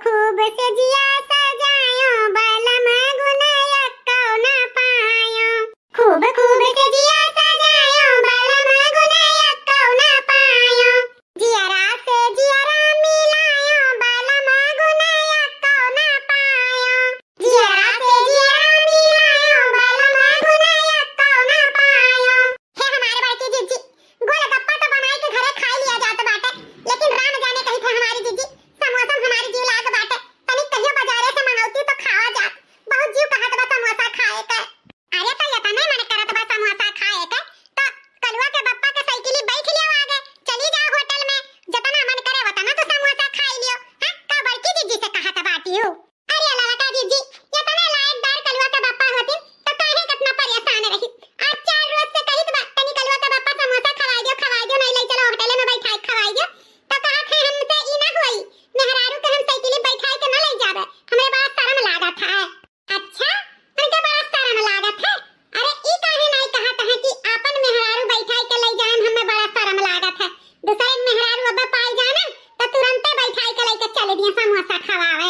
खूब से जिया सजायो बलम गुनया कौना पायो खूब खूब से जिया सजायो बलम गुनया कौना पायो जियरा से जियरा मिलायो बलम गुनया कौना पायो जियरा से जियरा मिलायो बलम गुनया कौना पायो। हे हमारे बड़की जीजी गोलगप्पा तो बनाई के घरे खा लिया जात बाटे, लेकिन राम जाने कहीं थे हमारी जीजी समोसा हमारी जीव लाग बाटे तनी कहियो बाजारे से मंगौती तो खावा जात। बहुत जीव कहत बा समोसा खाए के। अरे तो ये तने मन करत बा समोसा खाए के तो कलुआ के बप्पा के साइकिली बैठ लियो आगे चली जाओ होटल में जतना मन करे वतना तो समोसा खा लियो। हां का बड़की जीजी से कहत बाटी हूं। अरे ललका जीजी ये तने लायकदार कलुआ के बप्पा होती तो काहे कितना परेशान रही। आज 4 रोज से कहित बा तनी कलुआ के बप्पा समोसा खवाई दियो नहीं ले चलो होटल में बैठाई खवाई दियो तो कहत है हमसे ई ना होई मेहरारू के हम साइकिली बैठाई के ना ले जाबे हमरे बड़ा शर्म लागत है। अच्छा हमके बड़ा शर्म लागत है। अरे ई काहे नहीं कहत है कि आपन मेहरारू बैठाई के ले जान हमें बड़ा शर्म लागत है। दूसरे मेहरारू अब पाई जाना तो तुरंते बैठाई के लेके चले दिए समोसा खवावे।